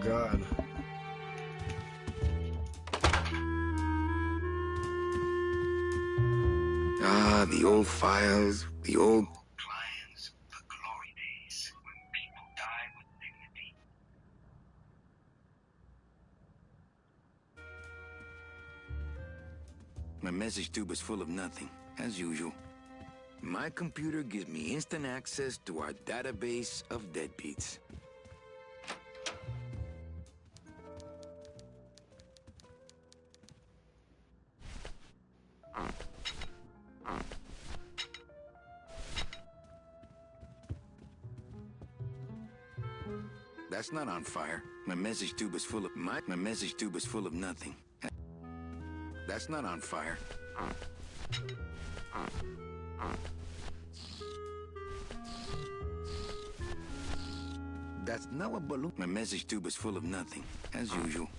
God. Ah, the old files, the old clients, the glory days when people died with dignity. My message tube is full of nothing, as usual. My computer gives me instant access to our database of deadbeats. That's not on fire. My message tube is full of my message tube is full of nothing. That's not on fire. That's not a balloon. My message tube is full of nothing, as usual.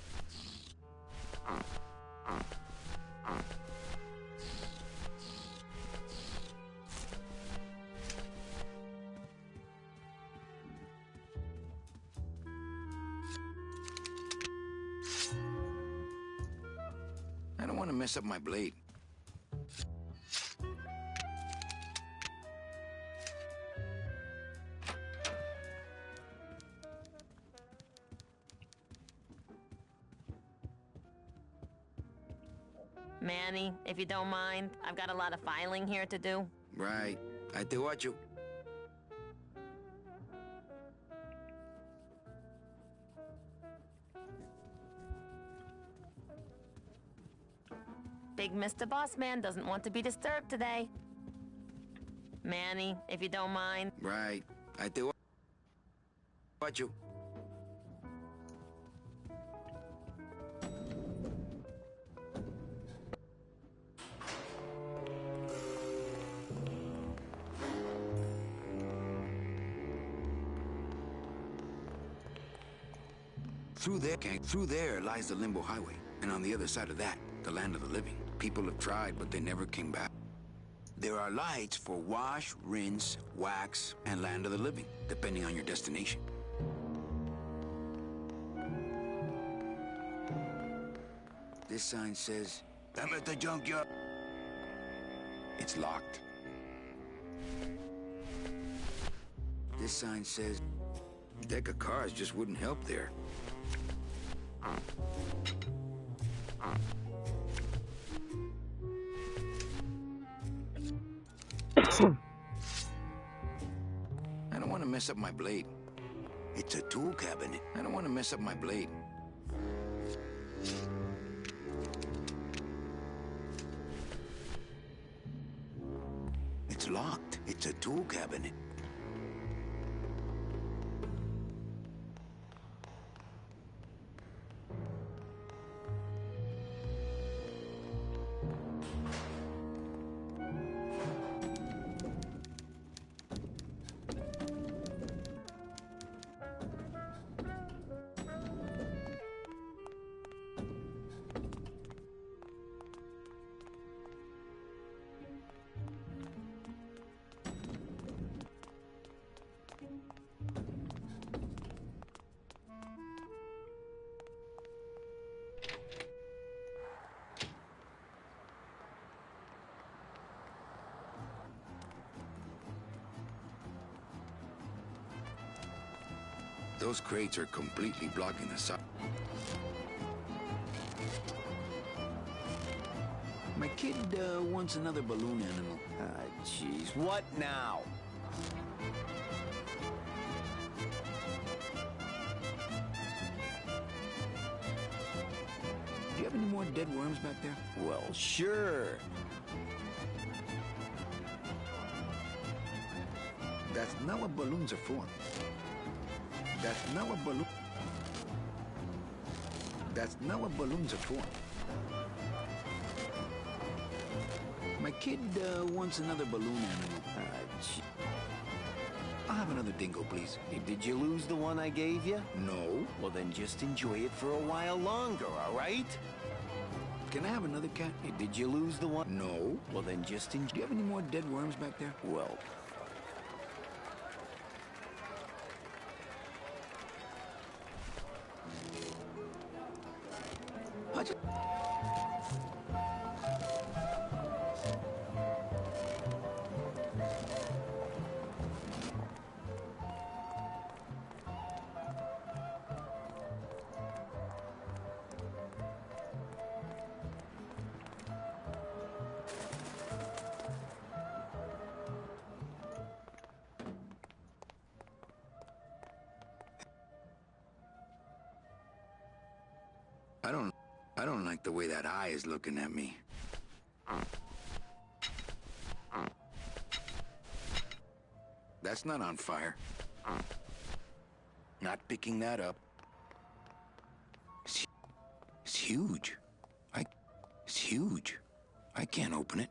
I don't want to mess up my blade. Manny, if you don't mind, I've got a lot of filing here to do. Right. I te watch you. Big Mr. Bossman doesn't want to be disturbed today. Manny, if you don't mind. Right. I te watch you. Through there lies the Limbo Highway, and on the other side of that, the land of the living. People have tried, but they never came back. There are lights for wash, rinse, wax, and land of the living, depending on your destination. This sign says, "I'm at the junkyard." It's locked. This sign says, "Deck of cars just wouldn't help there." I don't want to mess up my blade. It's a tool cabinet. I don't want to mess up my blade. It's locked. It's a tool cabinet. Those crates are completely blocking the side. My kid wants another balloon animal. Jeez, what now? Do you have any more dead worms back there? Well, sure. That's not what balloons are for. That's not what balloons... That's not what balloons are for. My kid wants another balloon animal. I'll have another dingo, please. Hey, did you lose the one I gave you? No. Well, then just enjoy it for a while longer, all right? Can I have another cat? Hey, did you lose the one? No. Well, then just enjoy... Do you have any more dead worms back there? Well... I don't like the way that eye is looking at me. That's not on fire. Not picking that up. It's huge. It's huge. I can't open it.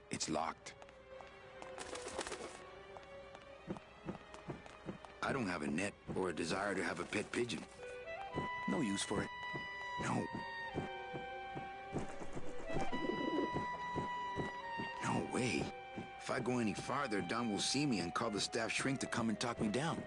It's locked. I don't have a net or a desire to have a pet pigeon. No use for it. No. No way. If I go any farther, Don will see me and call the staff shrink to come and talk me down.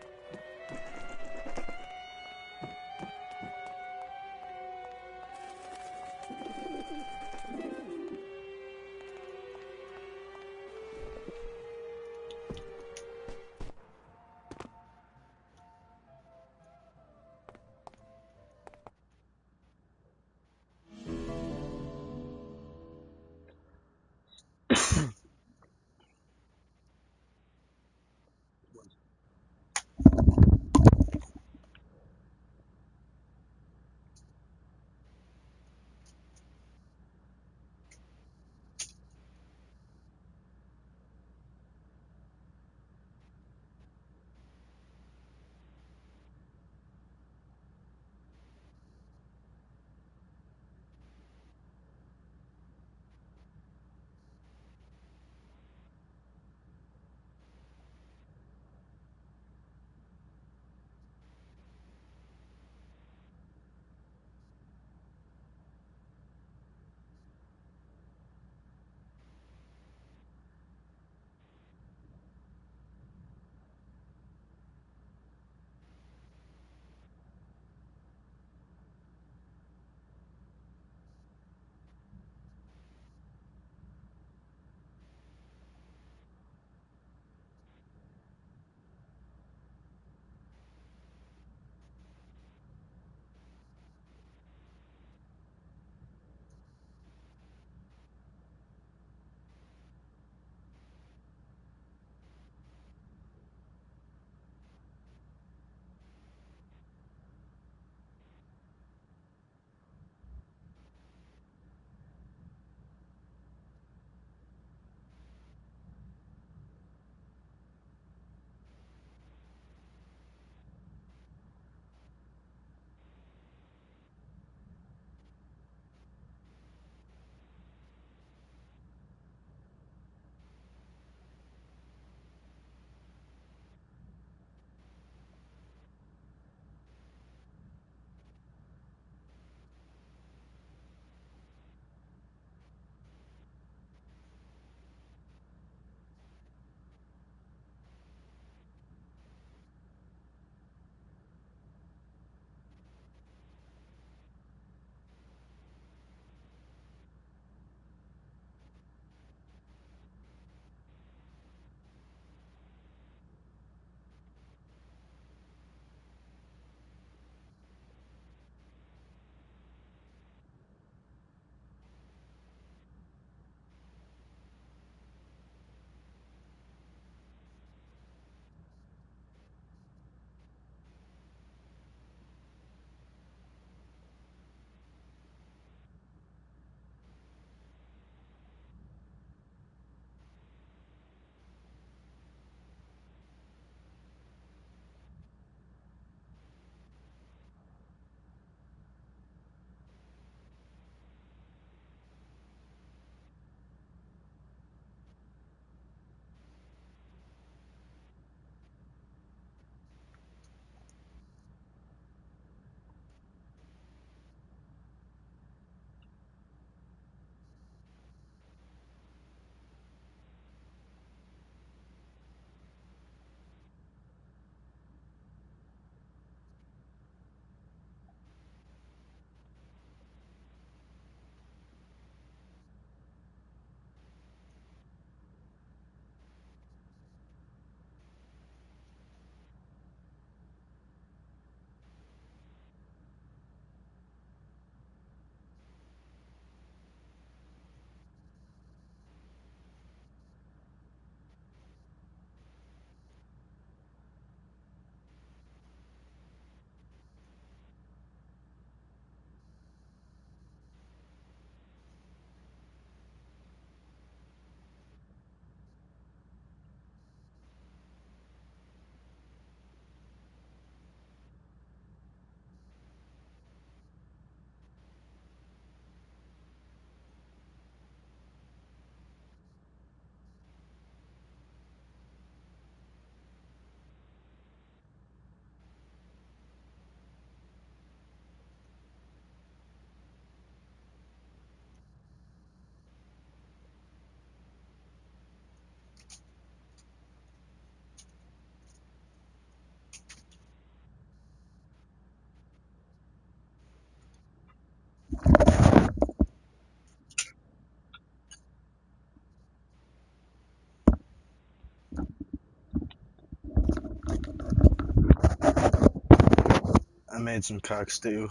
made some cock stew.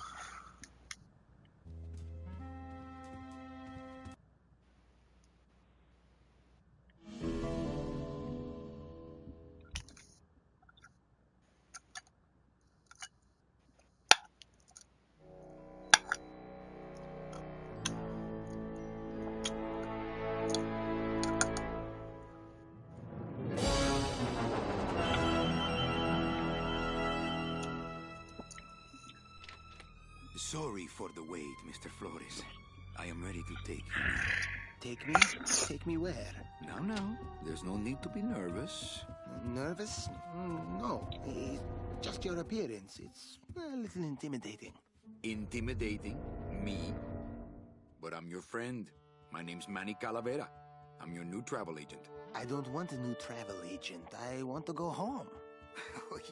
Sorry for the wait, Mr. Flores. I am ready to take you. Take me? Take me where? Now, there's no need to be nervous. Nervous? No. It's just your appearance. It's a little intimidating. Intimidating? Me? But I'm your friend. My name's Manny Calavera. I'm your new travel agent. I don't want a new travel agent. I want to go home.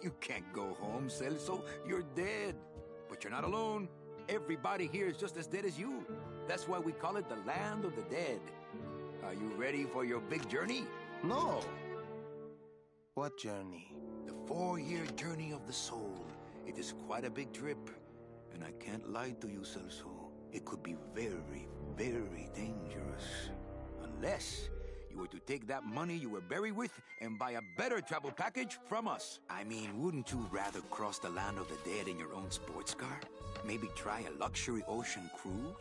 You can't go home, Celso. You're dead. But you're not alone. Everybody here is just as dead as you. That's why we call it the land of the dead. Are you ready for your big journey? No. What journey? The 4-year journey of the soul. It is quite a big trip. And I can't lie to you, Celso. It could be very, very dangerous. Unless you were to take that money you were buried with and buy a better travel package from us. I mean, wouldn't you rather cross the land of the dead in your own sports car? Maybe try a luxury ocean cruise?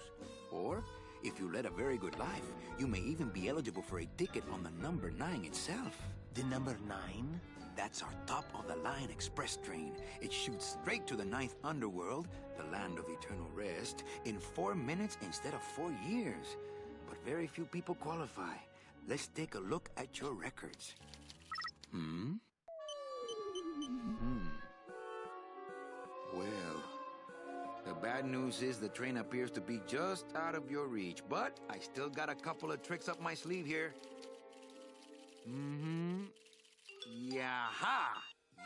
Or, if you led a very good life, you may even be eligible for a ticket on the number 9 itself. The number 9? That's our top-of-the-line express train. It shoots straight to the 9th underworld, the land of eternal rest, in 4 minutes instead of 4 years. But very few people qualify. Let's take a look at your records. Well, the bad news is the train appears to be just out of your reach, but I still got a couple of tricks up my sleeve here. Yaha!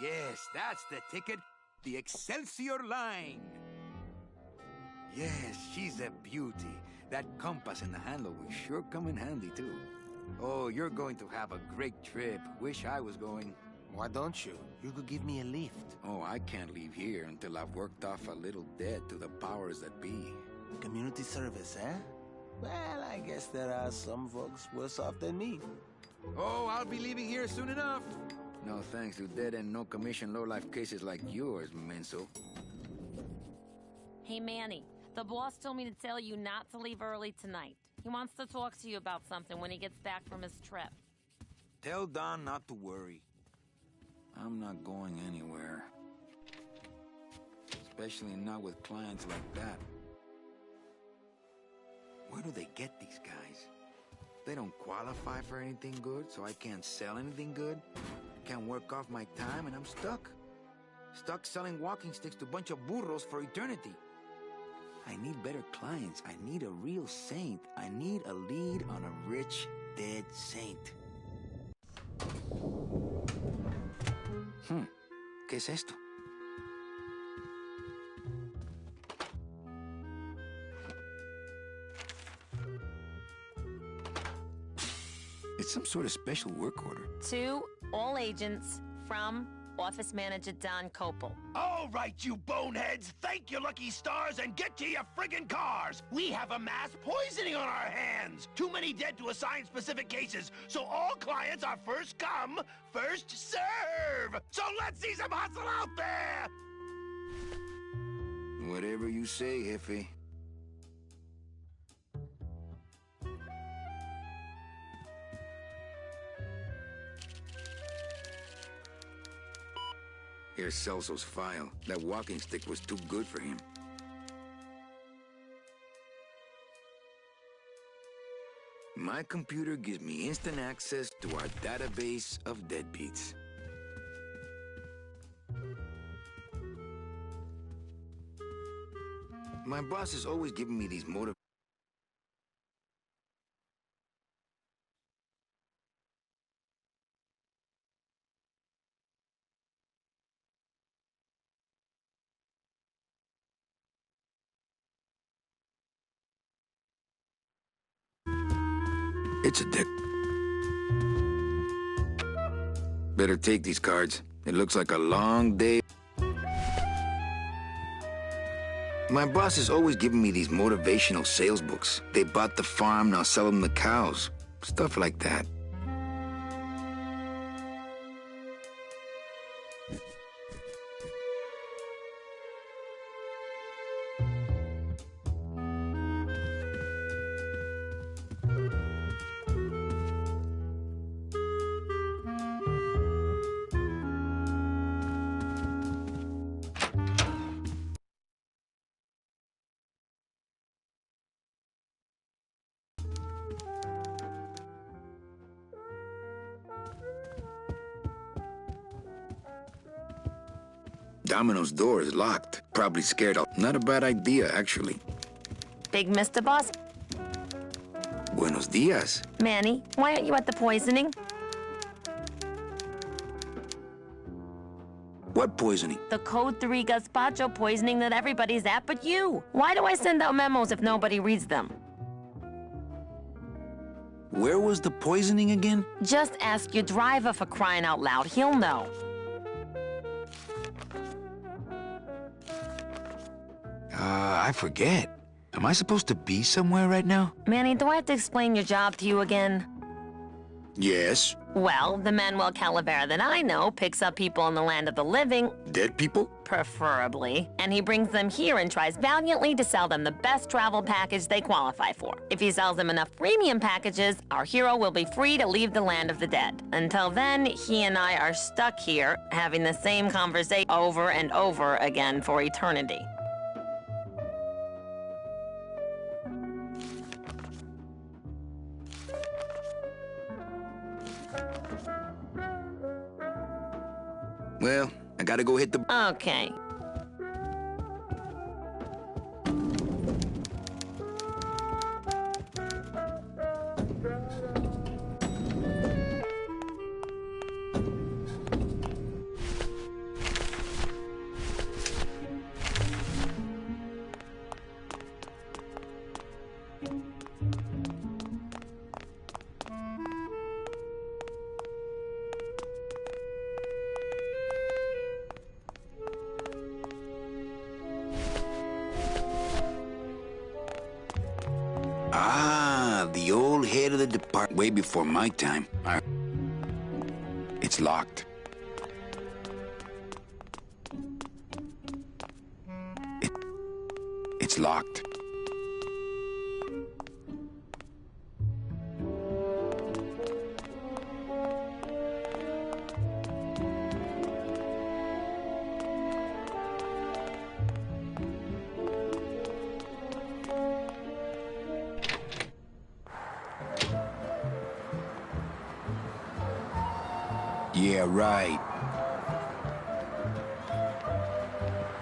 Yes, that's the ticket. The Excelsior line. Yes, she's a beauty. That compass and the handle will sure come in handy, too. Oh, you're going to have a great trip. Wish I was going. Why don't you? You could give me a lift. Oh, I can't leave here until I've worked off a little debt to the powers that be. Community service, eh? Well, I guess there are some folks worse off than me. Oh, I'll be leaving here soon enough. No thanks to dead and no commission low-life cases like yours, Menso. Hey, Manny, the boss told me to tell you not to leave early tonight. He wants to talk to you about something when he gets back from his trip. Tell Don not to worry. I'm not going anywhere. Especially not with clients like that. Where do they get these guys? They don't qualify for anything good, so I can't sell anything good. Can't work off my time, and I'm stuck. Stuck selling walking sticks to a bunch of burros for eternity. I need better clients. I need a real saint. I need a lead on a rich, dead saint. ¿Qué es esto? It's some sort of special work order. To all agents from Office Manager Don Copel. All right, you boneheads, thank your lucky stars and get to your friggin' cars. We have a mass poisoning on our hands. Too many dead to assign specific cases, so all clients are first come, first serve. So let's see some hustle out there. Whatever you say, Jefe. Here's Celso's file. That walking stick was too good for him. My computer gives me instant access to our database of deadbeats. My boss is always giving me these motivations. It's a dick. Better take these cards. It looks like a long day. My boss is always giving me these motivational sales books. They bought the farm, now sell them the cows. Stuff like that. Domino's door is locked. Probably scared off. Not a bad idea, actually. Big Mr. Boss. Buenos dias. Manny, why aren't you at the poisoning? What poisoning? The Code 3 gazpacho poisoning that everybody's at but you. Why do I send out memos if nobody reads them? Where was the poisoning again? Just ask your driver, for crying out loud. He'll know. I forget. Am I supposed to be somewhere right now? Manny, do I have to explain your job to you again? Yes. Well, the Manuel Calavera that I know picks up people in the land of the living. Dead people? Preferably. And he brings them here and tries valiantly to sell them the best travel package they qualify for. If he sells them enough premium packages, our hero will be free to leave the land of the dead. Until then, he and I are stuck here, having the same conversation over and over again for eternity. Well, I gotta go hit the... Okay. Ah, the old head of the department. Way before my time. It's locked. It's locked. Yeah, right.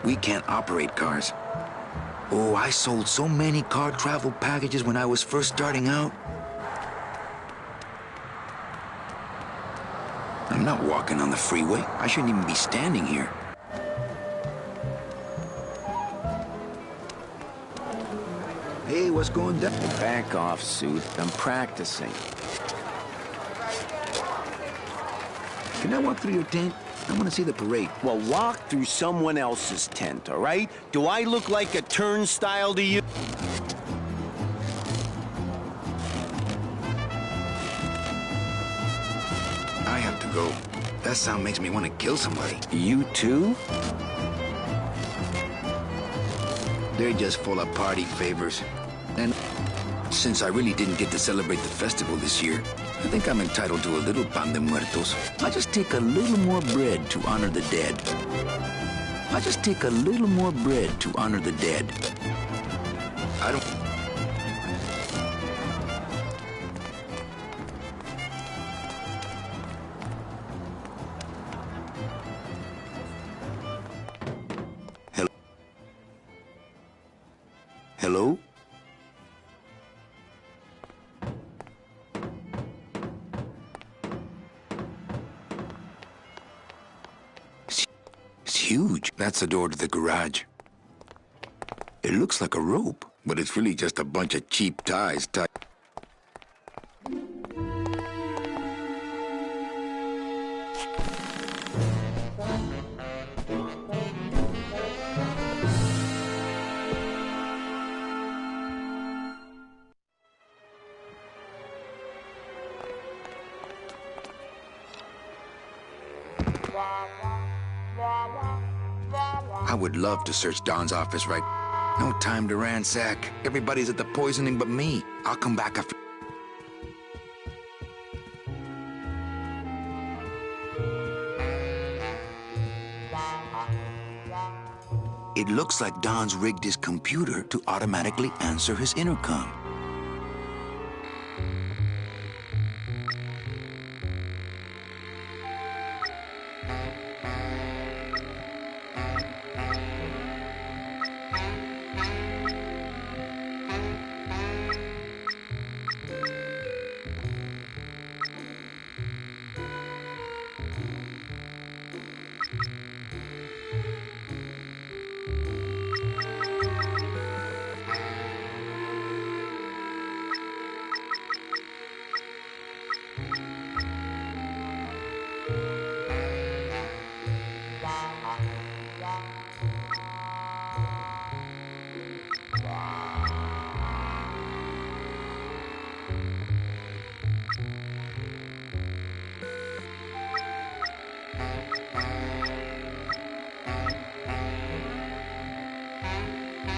We can't operate cars. Oh, I sold so many car travel packages when I was first starting out. I'm not walking on the freeway. I shouldn't even be standing here. Hey, what's going down? Back off, Suit. I'm practicing. Can I walk through your tent? I want to see the parade. Well, walk through someone else's tent, all right? Do I look like a turnstile to you? I have to go. That sound makes me want to kill somebody. You too? They're just full of party favors. And since I really didn't get to celebrate the festival this year, I think I'm entitled to a little pan de muertos. I just take a little more bread to honor the dead. I just take a little more bread to honor the dead. I don't... Hello? Hello? It's huge. That's the door to the garage. It looks like a rope, but it's really just a bunch of cheap ties tied. I would love to search Don's office right. No time to ransack. Everybody's at the poisoning but me. I'll come back after. It looks like Don's rigged his computer to automatically answer his intercom.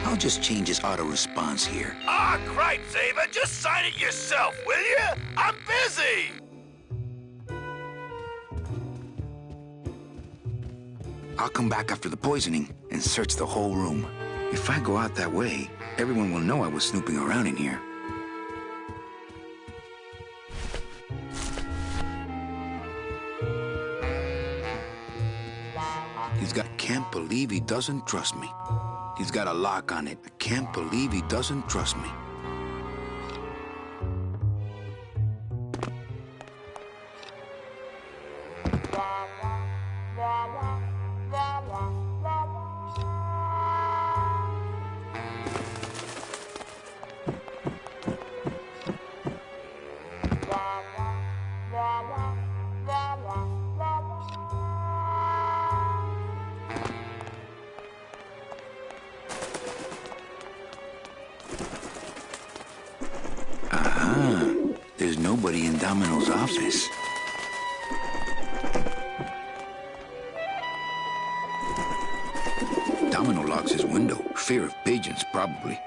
I'll just change his auto-response here. Ah, cripes, Ava, just sign it yourself, will you? I'm busy! I'll come back after the poisoning and search the whole room. If I go out that way, everyone will know I was snooping around in here. Can't believe he doesn't trust me. He's got a lock on it. I can't believe he doesn't trust me. There's nobody in Domino's office. Domino locks his window. Fear of pigeons, probably.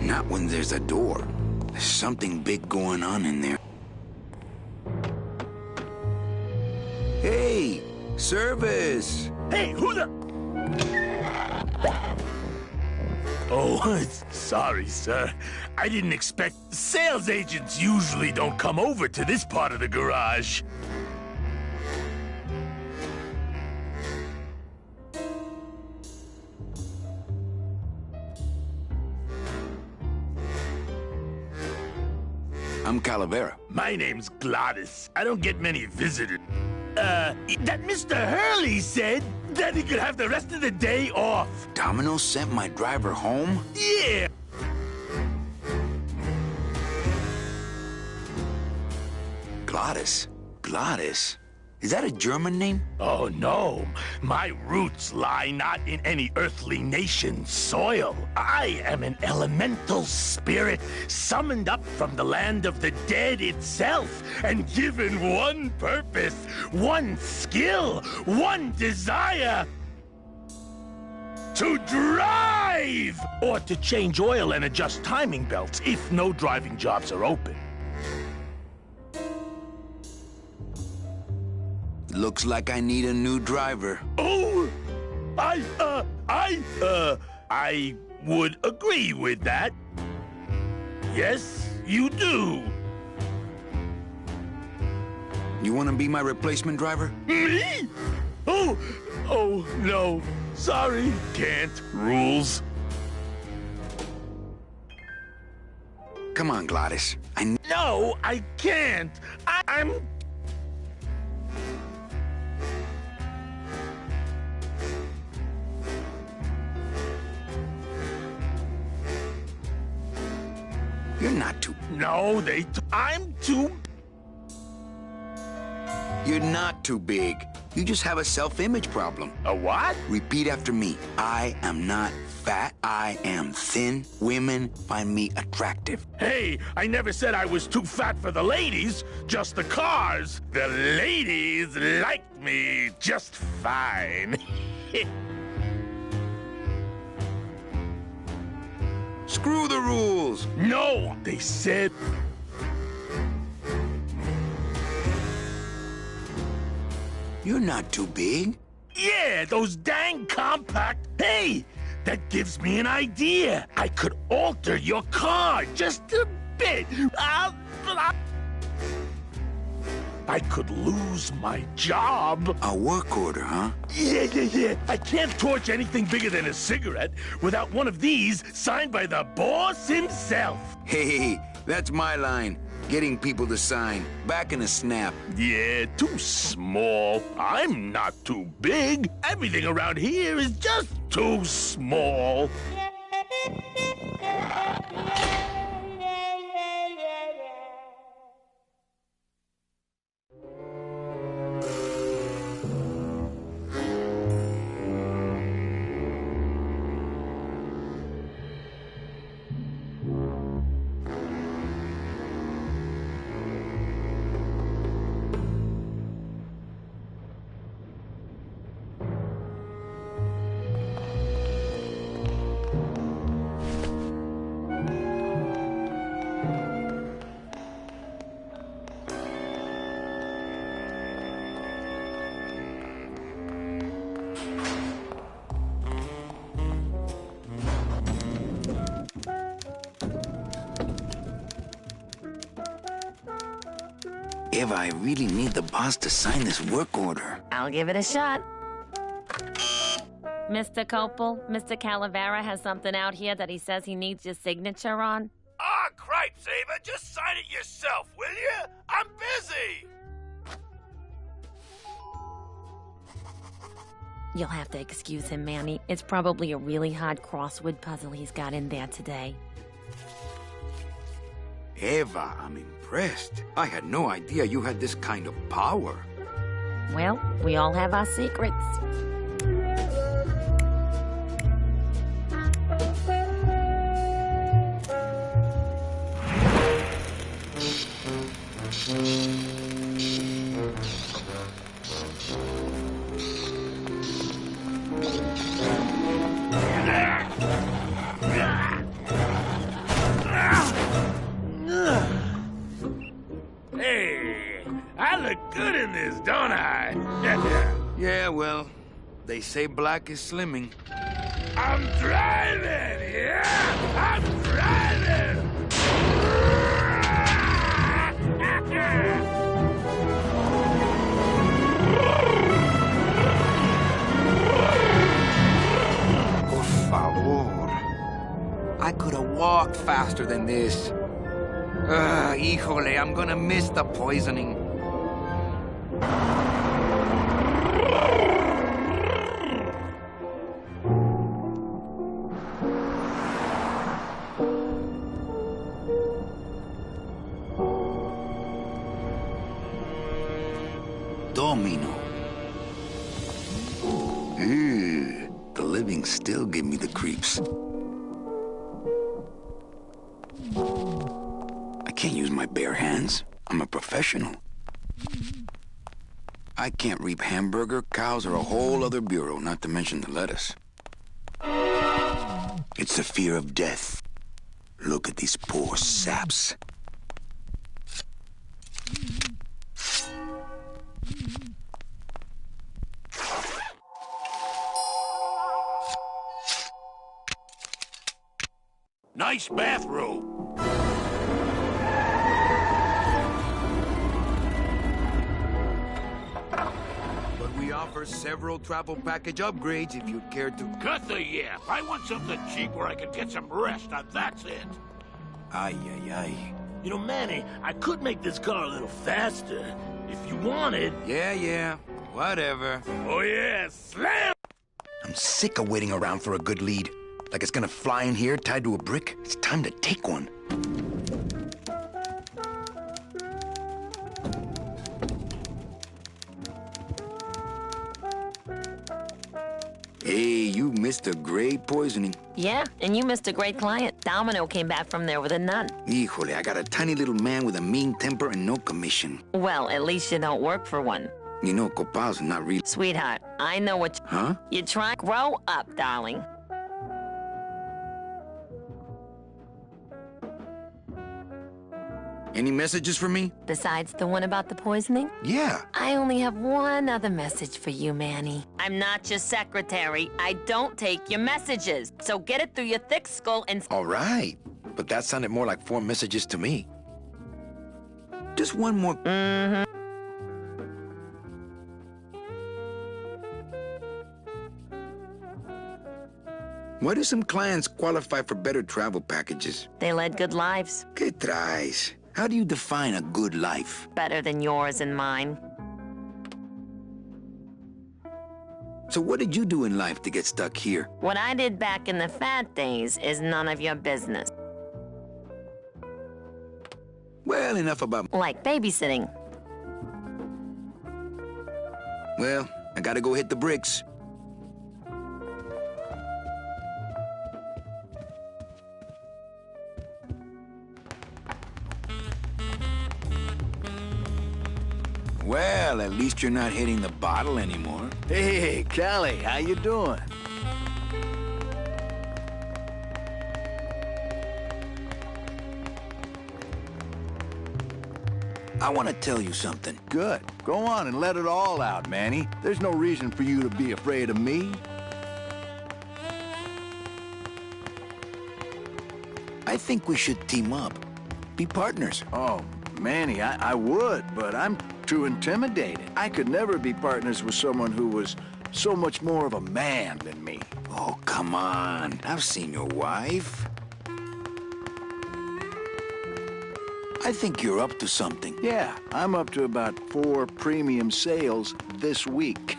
Not when there's a door. There's something big going on in there. Hey! Service! Hey, who the... Oh, sorry, sir. I didn't expect... Sales agents usually don't come over to this part of the garage. I'm Calavera. My name's Gladys. I don't get many visitors. That Mr. Hurley said that he could have the rest of the day off. Domino sent my driver home? Yeah. Gladys? Gladys? Is that a German name? Oh, no. My roots lie not in any earthly nation's soil. I am an elemental spirit summoned up from the land of the dead itself and given one purpose, one skill, one desire. To drive! Or to change oil and adjust timing belts if no driving jobs are open. Looks like I need a new driver. Oh, I would agree with that. Yes, you do. You want to be my replacement driver? Me? Oh, no. Sorry, can't. Rules. Come on, Gladys. No, I can't. I'm... You're not too... No, I'm too... You're not too big. You just have a self-image problem. A what? Repeat after me. I am not fat. I am thin. Women find me attractive. Hey, I never said I was too fat for the ladies, just the cars. The ladies like me just fine. Screw the rules. No, they said... You're not too big. Yeah, those dang compact... Hey, that gives me an idea. I could alter your car just a bit. I could lose my job. A work order, huh? Yeah. I can't torch anything bigger than a cigarette without one of these signed by the boss himself. Hey, that's my line. Getting people to sign. Back in a snap. Yeah, too small. I'm not too big. Everything around here is just too small. Eva, I really need the boss to sign this work order. I'll give it a shot. Mr. Copel, Mr. Calavera has something out here that he says he needs your signature on. Ah, cripes, Ava, just sign it yourself, will you? I'm busy. You'll have to excuse him, Manny. It's probably a really hard crossword puzzle he's got in there today. Eva, I'm impressed. I had no idea you had this kind of power. Well, we all have our secrets. Hey, I look good in this, don't I? Yeah, well, they say black is slimming. I'm driving, yeah! I'm driving! Por favor. I could have walked faster than this. Híjole, I'm gonna miss the poisoning. Tommy, creeps. I can't use my bare hands. I'm a professional. I can't reap hamburger. Cows are a whole other bureau, not to mention the lettuce. It's the fear of death. Look at these poor saps. Nice bathrobe. But we offer several travel package upgrades if you'd care to... Cut the yap. I want something cheap where I can get some rest, and that's it. Ay, ay, ay. You know, Manny, I could make this car a little faster. If you wanted. Yeah, whatever. Oh, yeah, slam! I'm sick of waiting around for a good lead. Like it's gonna fly in here tied to a brick. It's time to take one. Hey, you missed a great poisoning. Yeah, and you missed a great client. Domino came back from there with a nun. Híjole, I got a tiny little man with a mean temper and no commission. Well, at least you don't work for one. You know, Copal's not real. Sweetheart, I know what Huh? you're trying. Grow up, darling. Any messages for me? Besides the one about the poisoning? Yeah. I only have one other message for you, Manny. I'm not your secretary. I don't take your messages. So get it through your thick skull and... All right. But that sounded more like 4 messages to me. Just one more. Mm-hmm. Why do some clients qualify for better travel packages? They led good lives. ¿Qué traes? How do you define a good life? Better than yours and mine. So what did you do in life to get stuck here? What I did back in the fat days is none of your business. Well, enough about... Like babysitting. Well, I gotta go hit the bricks. Well, at least you're not hitting the bottle anymore. Hey, Callie, how you doing? I want to tell you something. Good. Go on and let it all out, Manny. There's no reason for you to be afraid of me. I think we should team up. Be partners. Oh, Manny, I would, but I'm too intimidated. I could never be partners with someone who was so much more of a man than me. Oh, come on. I've seen your wife. I think you're up to something. Yeah, I'm up to about 4 premium sales this week.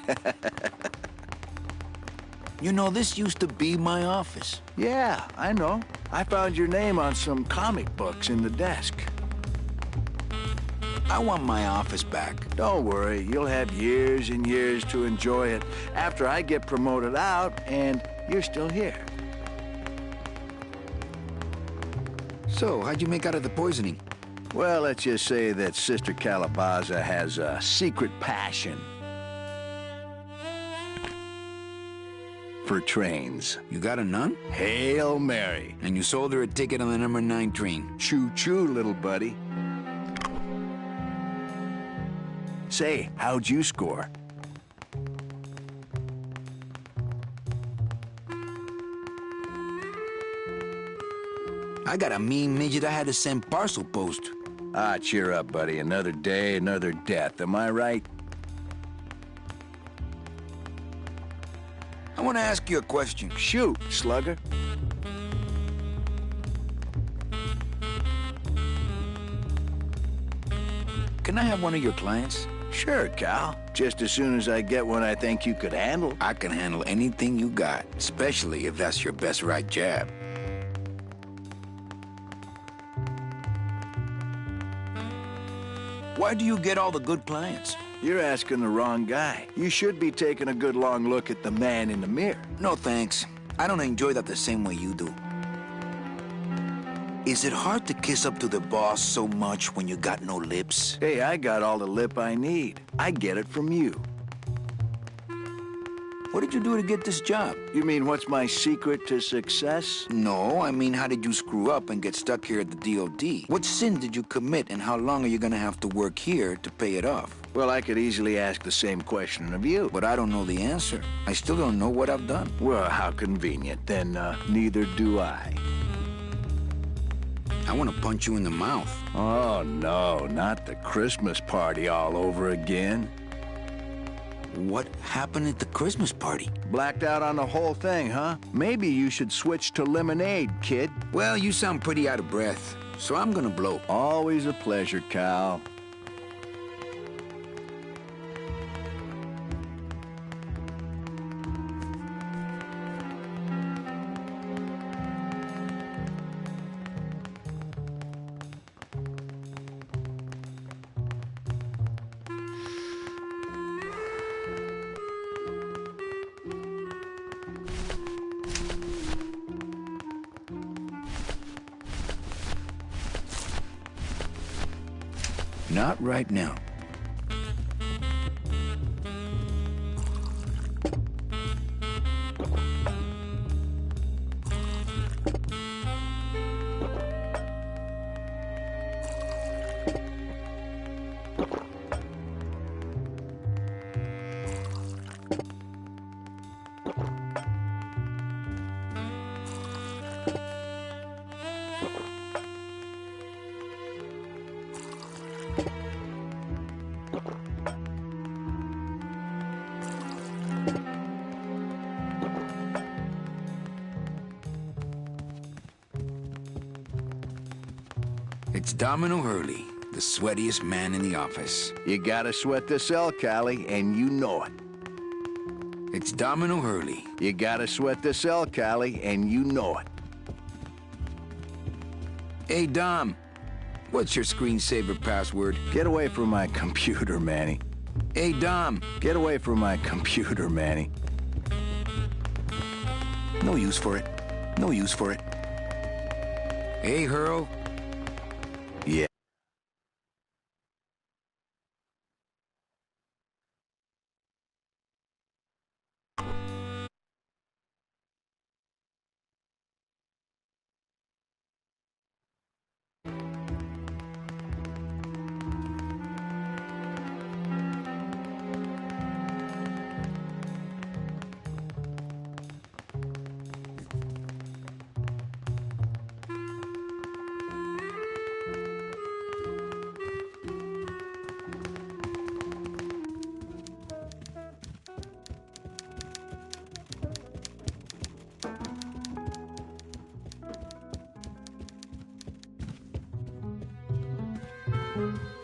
You know, this used to be my office. Yeah, I know. I found your name on some comic books in the desk. I want my office back. Don't worry, you'll have years and years to enjoy it after I get promoted out and you're still here. So, how'd you make out of the poisoning? Well, let's just say that Sister Calabaza has a secret passion for trains. You got a nun? Hail Mary. And you sold her a ticket on the number 9 train. Choo-choo, little buddy. Say, how'd you score? I got a mean midget I had to send parcel post. Ah, cheer up, buddy. Another day, another death. Am I right? I want to ask you a question. Shoot, slugger. Can I have one of your clients? Sure, Cal. Just as soon as I get one I think you could handle. I can handle anything you got, especially if that's your best right jab. Why do you get all the good clients? You're asking the wrong guy. You should be taking a good long look at the man in the mirror. No thanks. I don't enjoy that the same way you do. Is it hard to kiss up to the boss so much when you got no lips? Hey, I got all the lip I need. I get it from you. What did you do to get this job? You mean what's my secret to success? No, I mean, how did you screw up and get stuck here at the DOD? What sin did you commit, and how long are you gonna have to work here to pay it off? Well, I could easily ask the same question of you. But I don't know the answer. I still don't know what I've done. Well, how convenient. Then, neither do I. I want to punch you in the mouth. Oh, no, not the Christmas party all over again. What happened at the Christmas party? Blacked out on the whole thing, huh? Maybe you should switch to lemonade, kid. Well, you sound pretty out of breath, so I'm gonna blow. Always a pleasure, Cal. Not right now. It's Domino Hurley, the sweatiest man in the office. You gotta sweat the cell, Callie, and you know it. It's Domino Hurley. You gotta sweat the cell, Callie, and you know it. Hey, Dom. What's your screensaver password? Get away from my computer, Manny. Hey, Dom. Get away from my computer, Manny. No use for it. No use for it. Hey, Hurl. Yeah.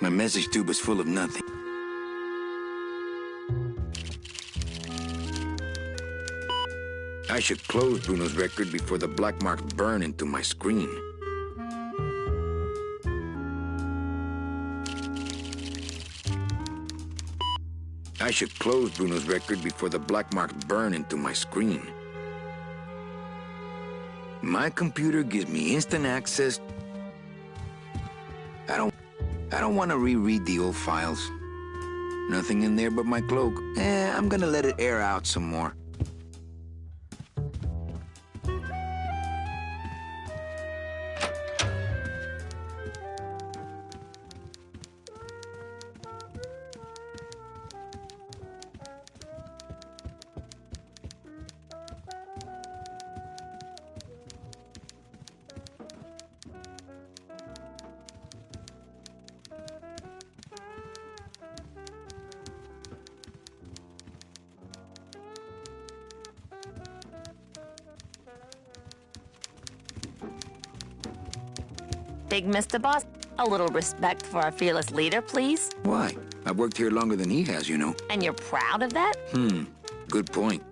My message tube is full of nothing. I should close Bruno's record before the black marks burn into my screen. I should close Bruno's record before the black marks burn into my screen. My computer gives me instant access. I don't want to reread the old files. Nothing in there but my cloak. I'm gonna let it air out some more. Big Mr. Boss, a little respect for our fearless leader, please. Why? I've worked here longer than he has, you know. And you're proud of that? Good point.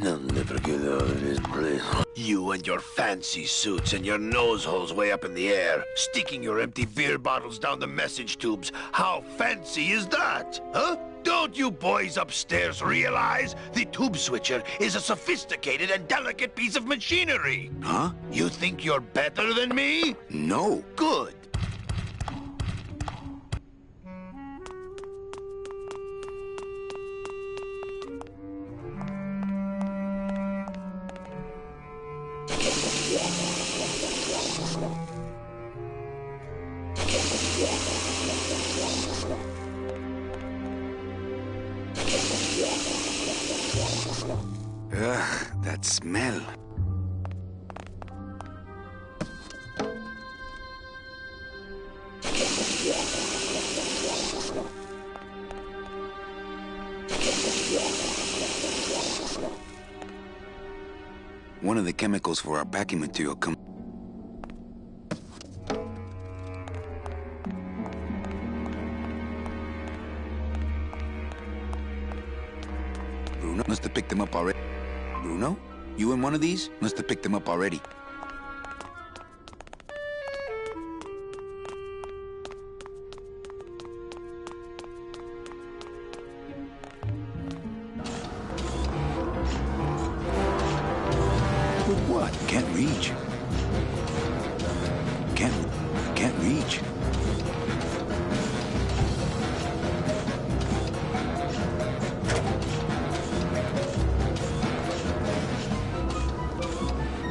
I'll never get out of this place. You and your fancy suits and your nose holes way up in the air, sticking your empty beer bottles down the message tubes. How fancy is that? Huh? Don't you boys upstairs realize the tube switcher is a sophisticated and delicate piece of machinery? Huh? You think you're better than me? No. Good. Ugh, that smell. One of the chemicals for our packing material come... Bruno must have picked them up already. Bruno? You in one of these? Must have picked them up already. With what? Can't reach. Can't reach.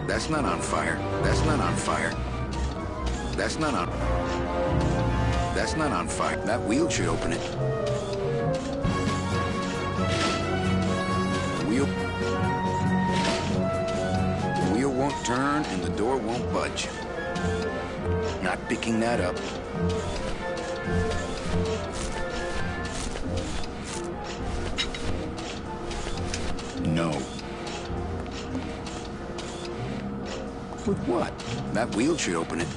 That's not on fire. That's not on fire. That's not on... That's not on fire. That wheel should open it. The wheel won't turn and the door won't budge. Not picking that up. No. With what? That wheel should open it.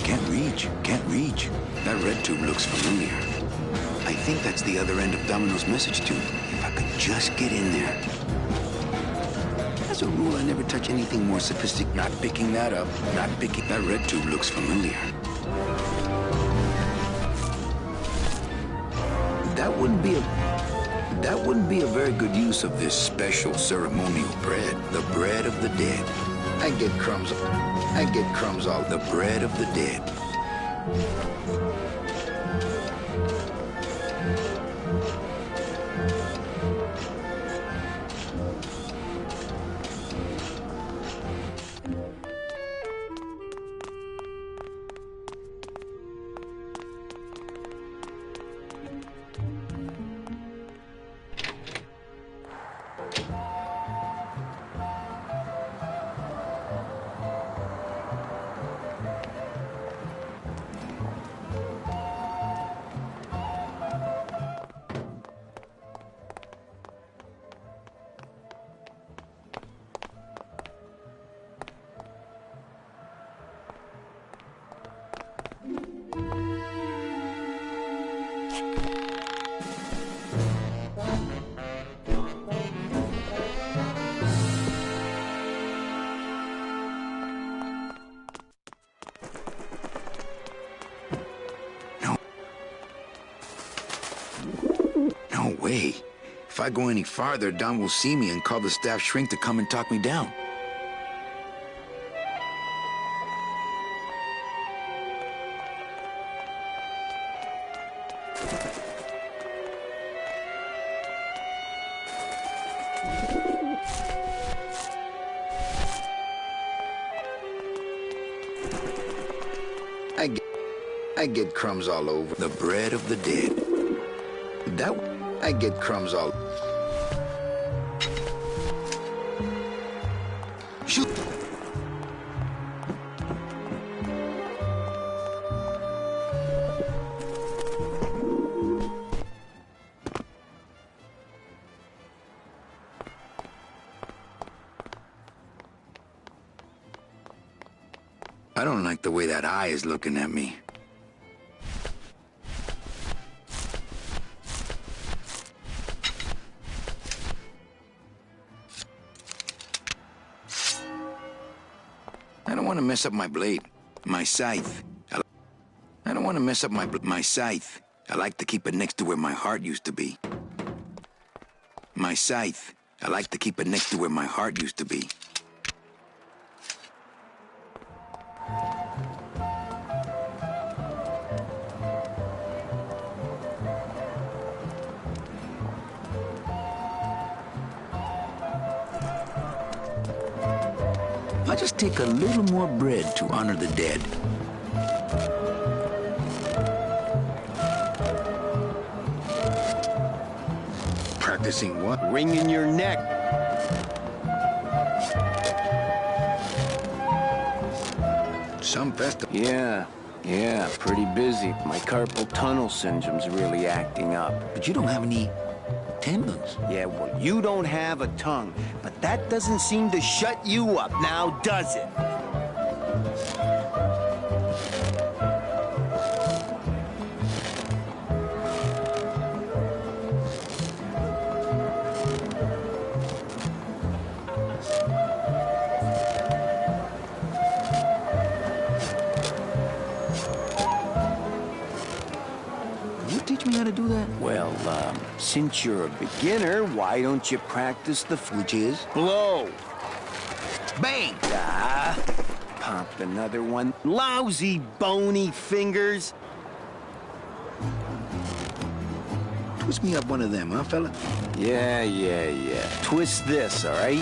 Can't reach. Can't reach. That red tube looks familiar. I think that's the other end of Domino's message tube. If I could just get in there. As a rule, I never touch anything more sophisticated. Not picking that up. Not picking... That red tube looks familiar. That wouldn't be a very good use of this special ceremonial bread. The bread of the dead. I get crumbs all. The bread of the dead. No way. If I go any farther, Don will see me and call the staff shrink to come and talk me down. I get crumbs all over. The bread of the dead. I get crumbs all... Shoot! I don't like the way that eye is looking at me. want to mess up my blade. My scythe. I don't want to mess up my scythe. I like to keep it next to where my heart used to be. My scythe. I like to keep it next to where my heart used to be. I'll just take a little more bread to honor the dead. Practicing what? Wringing your neck. Some festival. Yeah, pretty busy. My carpal tunnel syndrome's really acting up. But you don't have any tendons. Yeah, well, you don't have a tongue, but that doesn't seem to shut you up now, does it? Teach me how to do that? Well, since you're a beginner, why don't you practice the Which is? blow? Bang! Ah, pop another one. Lousy, bony fingers. Twist me up one of them, huh, fella? Yeah. Twist this, all right?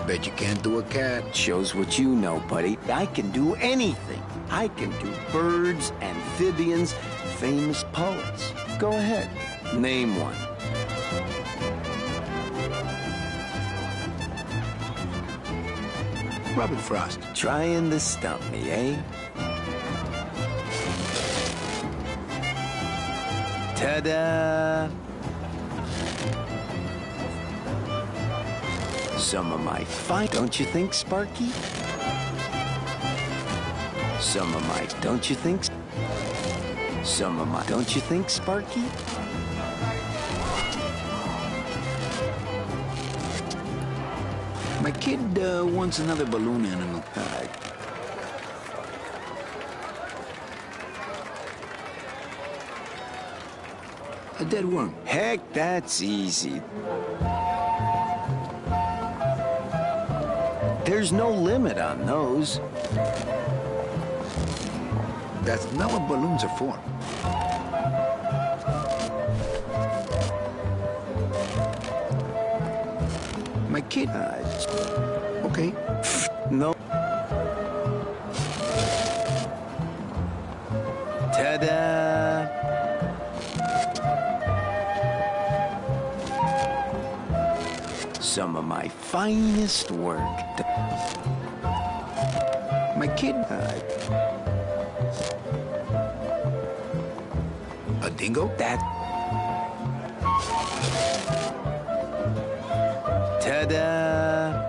Bet you can't do a cat. Shows what you know, buddy. I can do anything. I can do birds, amphibians, famous poets. Go ahead, name one. Robert Frost. Trying to stump me, eh? Ta-da! Some of my fight, don't you think, Sparky? Some of my, don't you think? Some of my, don't you think, Sparky? My kid wants another balloon animal. A dead worm. Heck, that's easy. There's no limit on those. That's not what balloons are for. My kid. Okay. No. Ta-da! Some of my finest work. My kid. A dingo? That. Ta-da!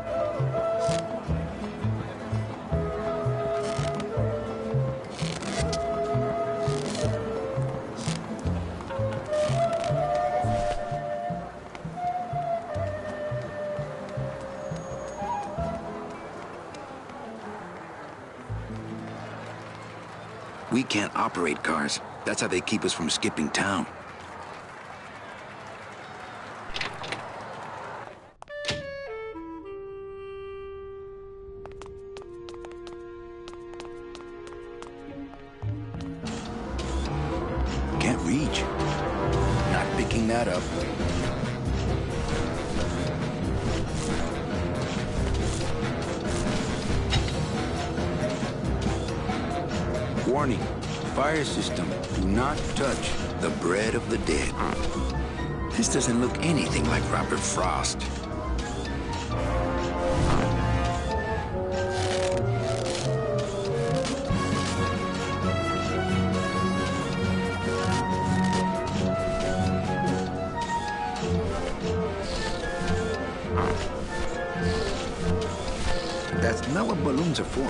We can't operate cars. That's how they keep us from skipping town. Can't reach. Not picking that up. Warning. Fire system. Do not touch the bread of the dead. This doesn't look anything like Robert Frost. That's not what balloons are for.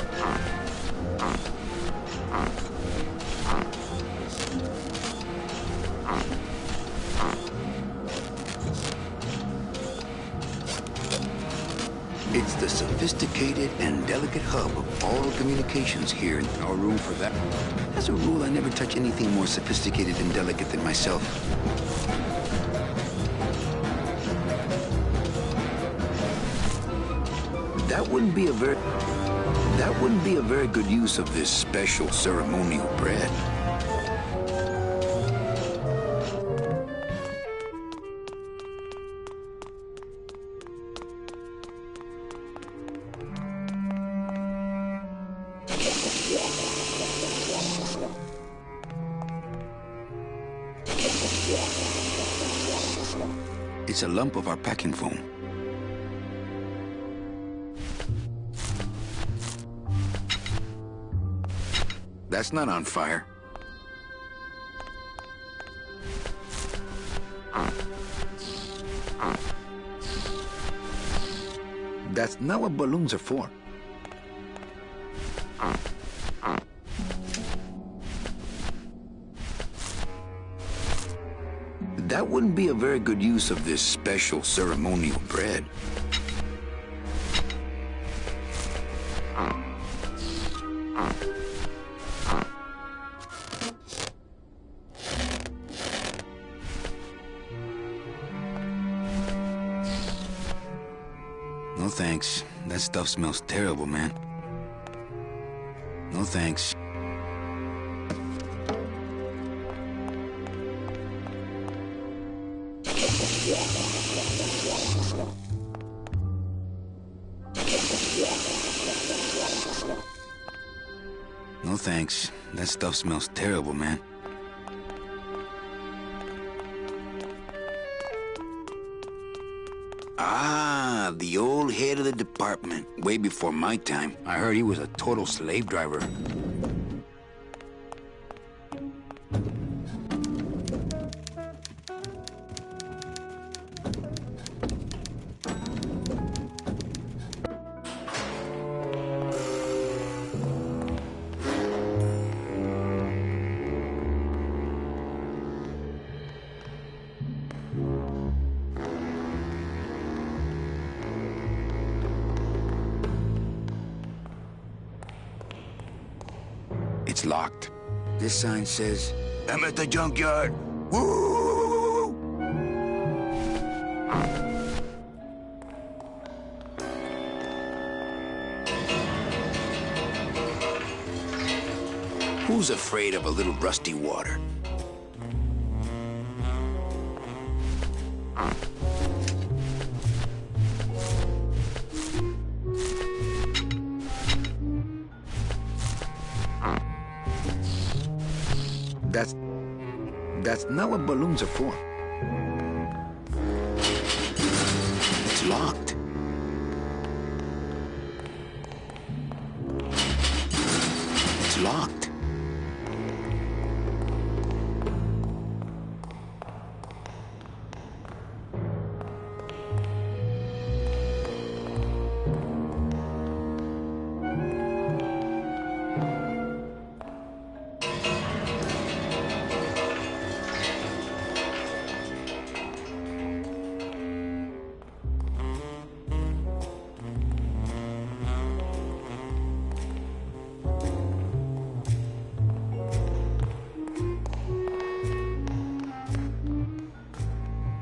sophisticated and delicate hub of all communications here. No room for that. As a rule, I never touch anything more sophisticated and delicate than myself. That wouldn't be a very good use of this special ceremonial bread. It's a lump of our packing foam. That's not on fire. That's not what balloons are for. That wouldn't be a very good use of this special ceremonial bread. No thanks. That stuff smells terrible, man. No thanks. No thanks. That stuff smells terrible, man. Ah, the old head of the department. Way before my time. I heard he was a total slave driver. It's locked. This sign says, "I'm at the junkyard." Woo! Who's afraid of a little rusty water? That's not what balloons are for. It's locked. It's locked.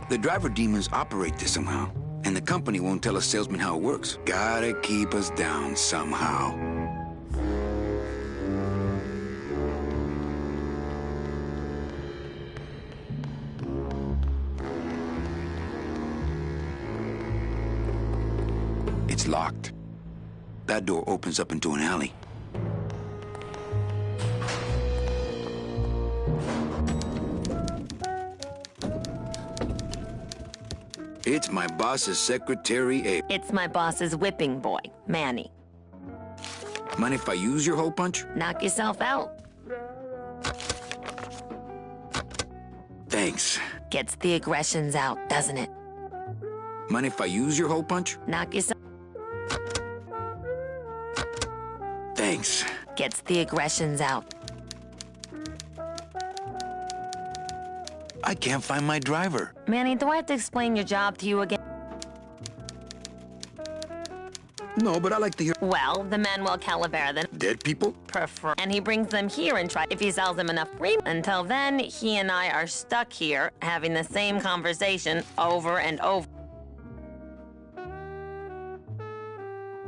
The driver demons operate this somehow, and the company won't tell a salesman how it works. Gotta keep us down somehow. It's locked. That door opens up into an alley. It's my boss's secretary, Abe. It's my boss's whipping boy, Manny. Mind if I use your hole punch? Knock yourself out. Thanks. Gets the aggressions out, doesn't it? Mind if I use your hole punch? Knock yourself... Thanks. Gets the aggressions out. I can't find my driver. Manny, do I have to explain your job to you again? No, but I like to hear Well, the Manuel Calavera then dead people. prefer, and he brings them here and try if he sells them enough premium. Until then, he and I are stuck here having the same conversation over and over.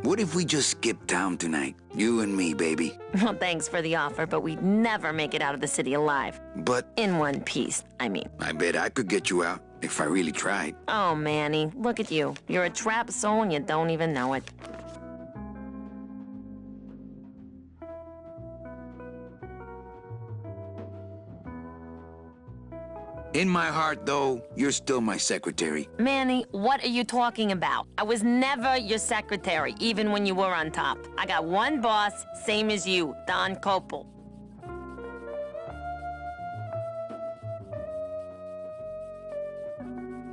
What if we just skip town tonight? You and me, baby. Well, thanks for the offer, but we'd never make it out of the city alive. But In one piece, I mean. I bet I could get you out if I really tried. Oh, Manny, look at you. You're a trapped soul and you don't even know it. In my heart, though, you're still my secretary. Manny, what are you talking about? I was never your secretary, even when you were on top. I got one boss, same as you, Don Copel.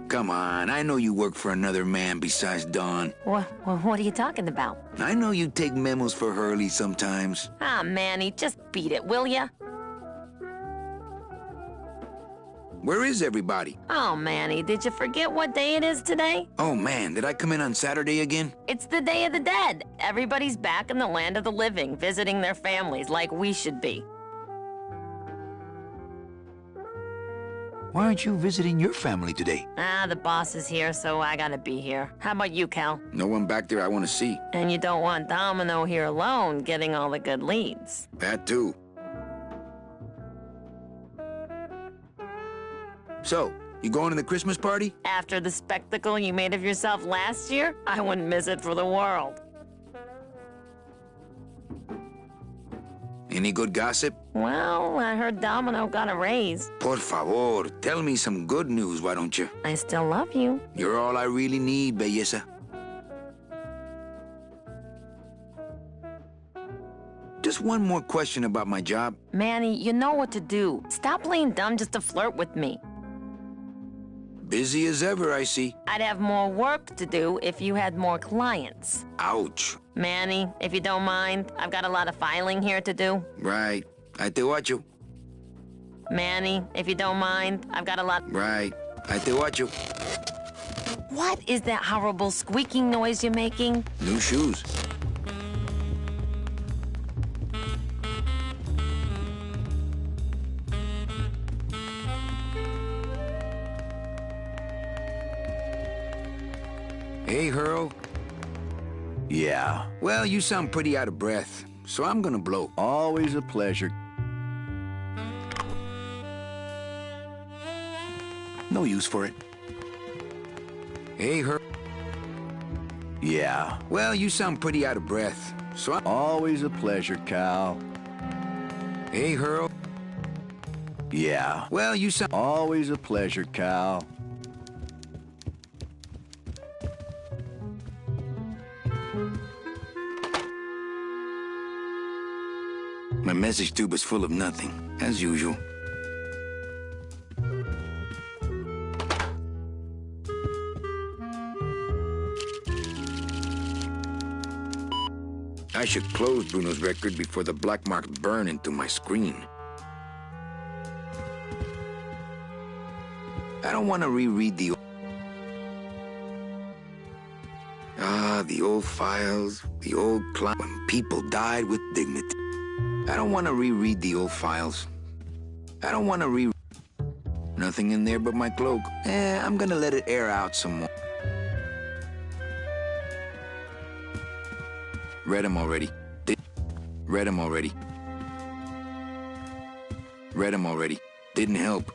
Come on, I know you work for another man besides Don. What are you talking about? I know you take memos for Hurley sometimes. Ah, Manny, just beat it, will ya? Where is everybody? Oh, Manny, did you forget what day it is today? Oh man, did I come in on Saturday again? It's the Day of the Dead. Everybody's back in the land of the living, visiting their families like we should be. Why aren't you visiting your family today? Ah, the boss is here, so I gotta be here. How about you, Cal? No one back there I want to see. And you don't want Domino here alone, getting all the good leads. That too. So, you going to the Christmas party? After the spectacle you made of yourself last year, I wouldn't miss it for the world. Any good gossip? Well, I heard Domino got a raise. Por favor, tell me some good news, why don't you? I still love you. You're all I really need, belleza. Just one more question about my job. Manny, you know what to do. Stop playing dumb just to flirt with me. Busy as ever, I see. I'd have more work to do if you had more clients. Ouch. Manny, if you don't mind, I've got a lot of filing here to do. Right. I te watcho. Manny, if you don't mind, I've got a lot... Right. I te watcho. What is that horrible squeaking noise you're making? New shoes. Hey, Hurl. Yeah, Well, you sound pretty out of breath, so I'm gonna blow. always a pleasure. No use for it. Hey, Hurl. Yeah, Well, you sound pretty out of breath, so I'm... always a pleasure, Cal. Hey, Hurl. Yeah, Well, you sound... always a pleasure, Cal. My message tube is full of nothing, as usual. I should close Bruno's record before the black marks burn into my screen. I don't want to reread the... the old files, the old when people died with dignity. I don't want to reread the old files. I don't want to Nothing in there but my cloak. I'm gonna let it air out some more. Read them already. Read them already. Read them already. Didn't help.